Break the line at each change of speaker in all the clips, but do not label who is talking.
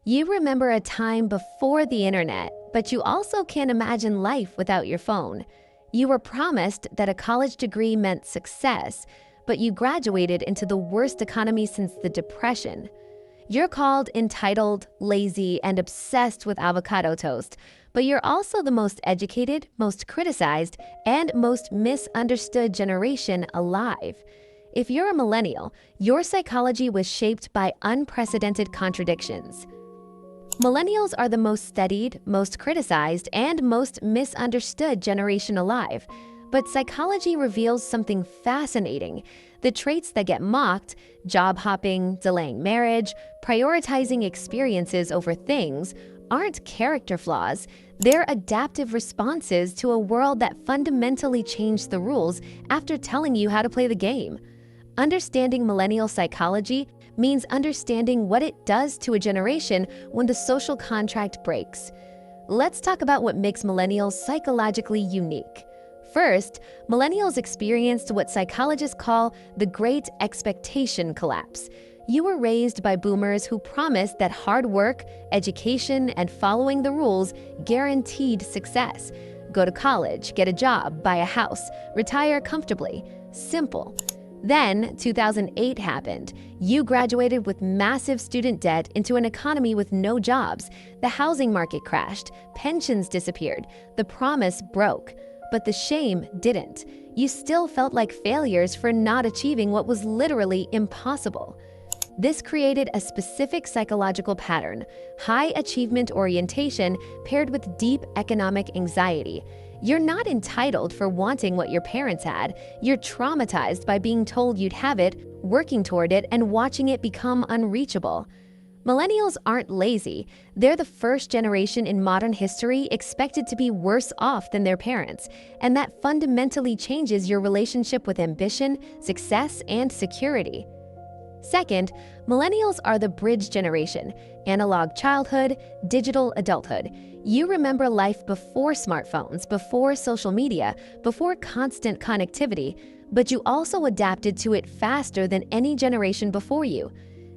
You remember a time before the internet, but you also can't imagine life without your phone. You were promised that a college degree meant success, but you graduated into the worst economy since the Depression. You're called entitled, lazy, and obsessed with avocado toast, but you're also the most educated, most criticized, and most misunderstood generation alive. If you're a millennial, your psychology was shaped by unprecedented contradictions. Millennials are the most studied, most criticized, and most misunderstood generation alive. But psychology reveals something fascinating. The traits that get mocked, job hopping, delaying marriage, prioritizing experiences over things, aren't character flaws. They're adaptive responses to a world that fundamentally changed the rules after telling you how to play the game. Understanding millennial psychology means understanding what it does to a generation when the social contract breaks. Let's talk about what makes millennials psychologically unique. First, millennials experienced what psychologists call the Great Expectation Collapse. You were raised by boomers who promised that hard work, education, and following the rules guaranteed success. Go to college, get a job, buy a house, retire comfortably. Simple. Then, 2008 happened. You graduated with massive student debt into an economy with no jobs. The housing market crashed, pensions disappeared, the promise broke. But the shame didn't. You still felt like failures for not achieving what was literally impossible. This created a specific psychological pattern: high achievement orientation paired with deep economic anxiety. You're not entitled for wanting what your parents had. You're traumatized by being told you'd have it, working toward it, and watching it become unreachable. Millennials aren't lazy. They're the first generation in modern history expected to be worse off than their parents, and that fundamentally changes your relationship with ambition, success, and security. Second, millennials are the bridge generation: analog childhood, digital adulthood. You remember life before smartphones, before social media, before constant connectivity, but you also adapted to it faster than any generation before you.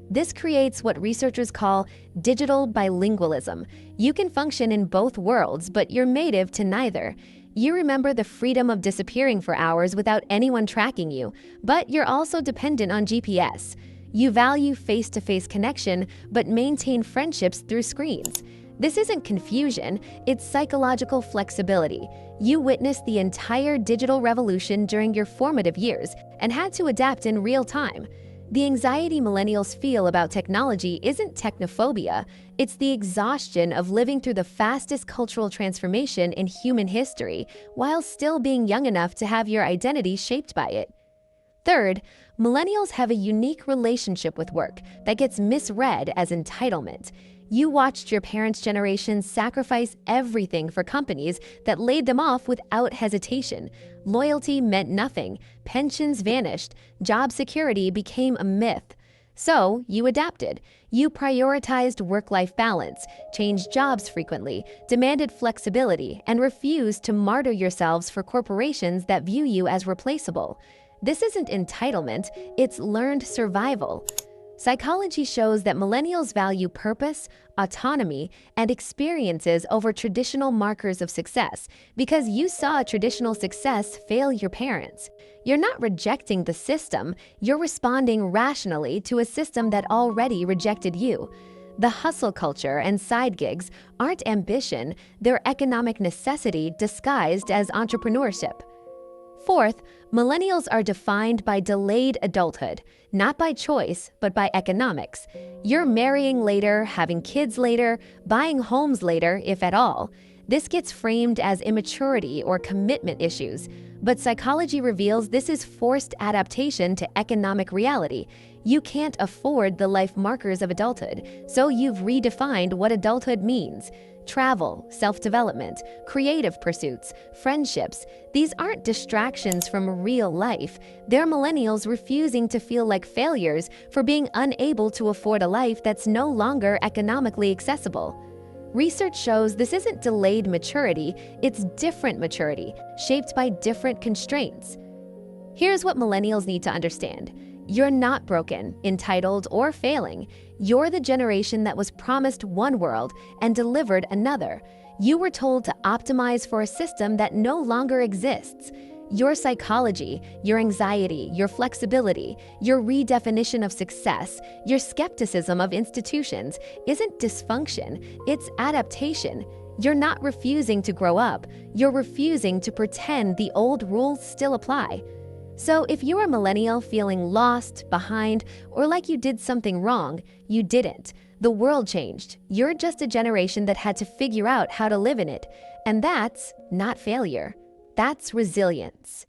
This creates what researchers call digital bilingualism. You can function in both worlds, but you're native to neither. You remember the freedom of disappearing for hours without anyone tracking you, but you're also dependent on GPS. You value face-to-face connection, but maintain friendships through screens. This isn't confusion, it's psychological flexibility. You witnessed the entire digital revolution during your formative years and had to adapt in real time. The anxiety millennials feel about technology isn't technophobia, it's the exhaustion of living through the fastest cultural transformation in human history while still being young enough to have your identity shaped by it. Third, millennials have a unique relationship with work that gets misread as entitlement. You watched your parents' generation sacrifice everything for companies that laid them off without hesitation. Loyalty meant nothing, pensions vanished, job security became a myth. So, you adapted. You prioritized work-life balance, changed jobs frequently, demanded flexibility, and refused to martyr yourselves for corporations that view you as replaceable. This isn't entitlement, it's learned survival. Psychology shows that millennials value purpose, autonomy, and experiences over traditional markers of success because you saw traditional success fail your parents. You're not rejecting the system, you're responding rationally to a system that already rejected you. The hustle culture and side gigs aren't ambition, they're economic necessity disguised as entrepreneurship. Fourth, millennials are defined by delayed adulthood, not by choice, but by economics. You're marrying later, having kids later, buying homes later, if at all. This gets framed as immaturity or commitment issues, but psychology reveals this is forced adaptation to economic reality. You can't afford the life markers of adulthood, so you've redefined what adulthood means. Travel, self-development, creative pursuits, friendships, these aren't distractions from real life. They're millennials refusing to feel like failures for being unable to afford a life that's no longer economically accessible. Research shows this isn't delayed maturity, it's different maturity, shaped by different constraints. Here's what millennials need to understand. You're not broken, entitled, or failing. You're the generation that was promised one world and delivered another. You were told to optimize for a system that no longer exists. Your psychology, your anxiety, your flexibility, your redefinition of success, your skepticism of institutions isn't dysfunction, it's adaptation. You're not refusing to grow up, you're refusing to pretend the old rules still apply. So if you're a millennial feeling lost, behind, or like you did something wrong, you didn't. The world changed. You're just a generation that had to figure out how to live in it. And that's not failure. That's resilience.